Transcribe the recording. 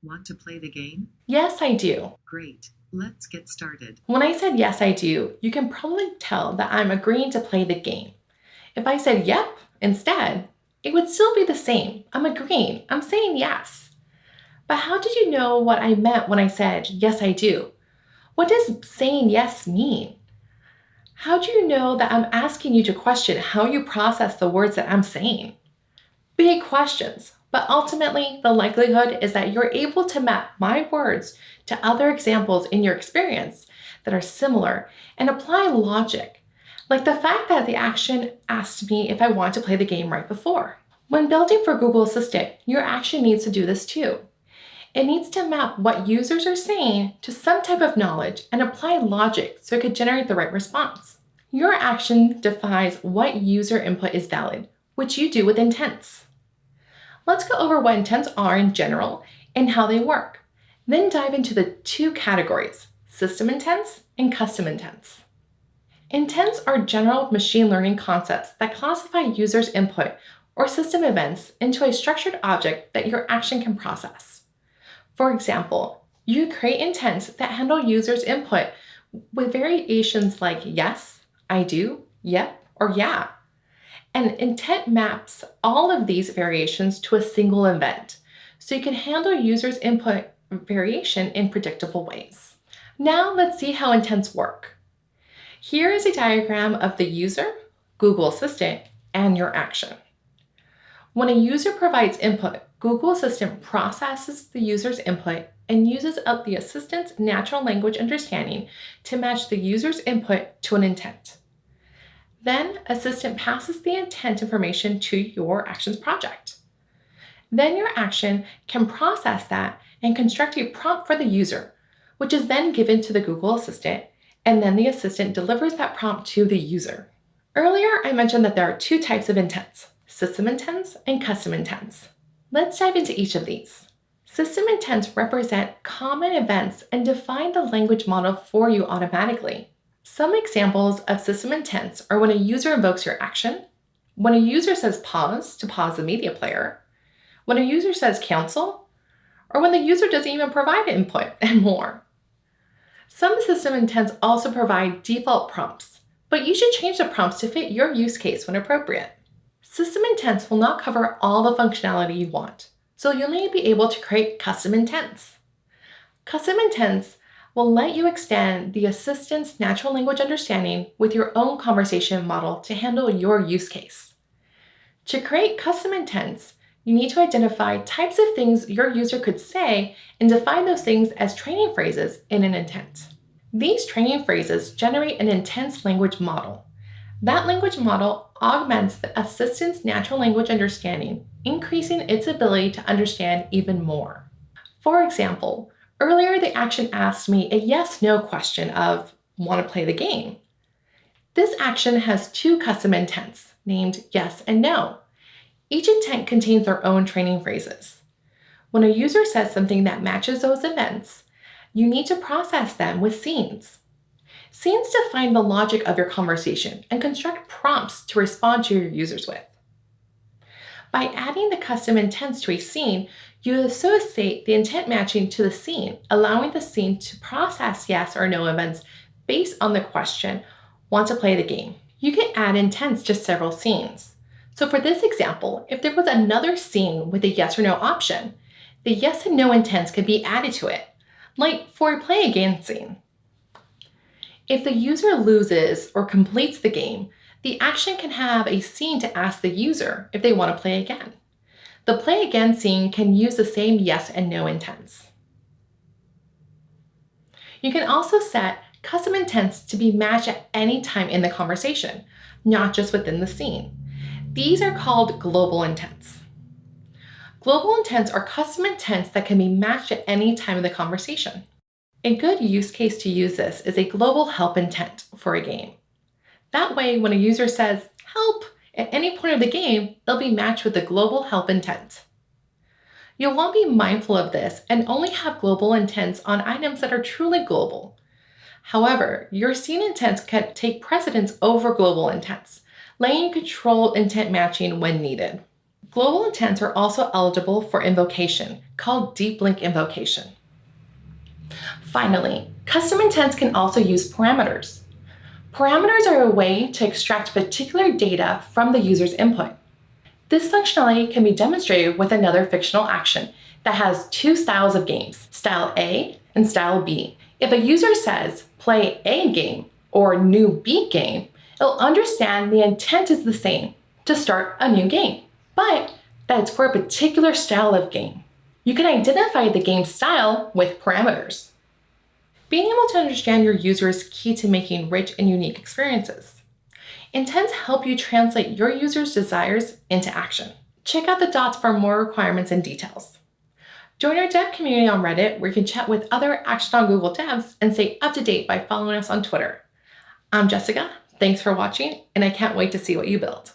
Want to play the game? Yes, I do. Great. Let's get started. When I said yes, I do, you can probably tell that I'm agreeing to play the game. If I said yep instead, it would still be the same. I'm agreeing. I'm saying yes. But how did you know what I meant when I said yes, I do? What does saying yes mean? How do you know that I'm asking you to question how you process the words that I'm saying? Big questions, but ultimately, the likelihood is that you're able to map my words to other examples in your experience that are similar and apply logic, like the fact that the action asked me if I want to play the game right before. When building for Google Assistant, your action needs to do this too. It needs to map what users are saying to some type of knowledge and apply logic so it could generate the right response. Your action defines what user input is valid, which you do with intents. Let's go over what intents are in general and how they work. Then dive into the two categories, system intents and custom intents. Intents are general machine learning concepts that classify users' input or system events into a structured object that your action can process. For example, you create intents that handle users' input with variations like yes, I do, yep, or yeah. And intent maps all of these variations to a single event, so you can handle users' input variation in predictable ways. Now let's see how intents work. Here is a diagram of the user, Google Assistant, and your action. When a user provides input, Google Assistant processes the user's input and uses up the assistant's natural language understanding to match the user's input to an intent. Then, Assistant passes the intent information to your actions project. Then your action can process that and construct a prompt for the user, which is then given to the Google Assistant, and then the assistant delivers that prompt to the user. Earlier, I mentioned that there are two types of intents, system intents and custom intents. Let's dive into each of these. System intents represent common events and define the language model for you automatically. Some examples of system intents are when a user invokes your action, when a user says pause to pause the media player, when a user says cancel, or when the user doesn't even provide input, and more. Some system intents also provide default prompts, but you should change the prompts to fit your use case when appropriate. System intents will not cover all the functionality you want, so you'll need to be able to create custom intents. Custom intents will let you extend the assistant's natural language understanding with your own conversation model to handle your use case. To create custom intents, you need to identify types of things your user could say and define those things as training phrases in an intent. These training phrases generate an intents language model. That language model augments the assistant's natural language understanding, increasing its ability to understand even more. For example, earlier the action asked me a yes-no question of, want to play the game? This action has two custom intents, named yes and no. Each intent contains their own training phrases. When a user says something that matches those events, you need to process them with scenes. Scenes define the logic of your conversation and construct prompts to respond to your users with. By adding the custom intents to a scene, you associate the intent matching to the scene, allowing the scene to process yes or no events based on the question, want to play the game. You can add intents to several scenes. So for this example, if there was another scene with a yes or no option, the yes and no intents could be added to it, like for a play again scene. If the user loses or completes the game, the action can have a scene to ask the user if they want to play again. The play again scene can use the same yes and no intents. You can also set custom intents to be matched at any time in the conversation, not just within the scene. These are called global intents. Global intents are custom intents that can be matched at any time in the conversation. A good use case to use this is a global help intent for a game. That way, when a user says, help, at any point of the game, they'll be matched with the global help intent. You'll want to be mindful of this and only have global intents on items that are truly global. However, your scene intents can take precedence over global intents, letting you control intent matching when needed. Global intents are also eligible for invocation, called deep link invocation. Finally, custom intents can also use parameters. Parameters are a way to extract particular data from the user's input. This functionality can be demonstrated with another fictional action that has two styles of games, style A and style B. If a user says, play A game or new B game, it'll understand the intent is the same, to start a new game, but that it's for a particular style of game. You can identify the game style with parameters. Being able to understand your user is key to making rich and unique experiences. Intents help you translate your user's desires into action. Check out the dots for more requirements and details. Join our dev community on Reddit where you can chat with other Action on Google devs and stay up to date by following us on Twitter. I'm Jessica, thanks for watching, and I can't wait to see what you build.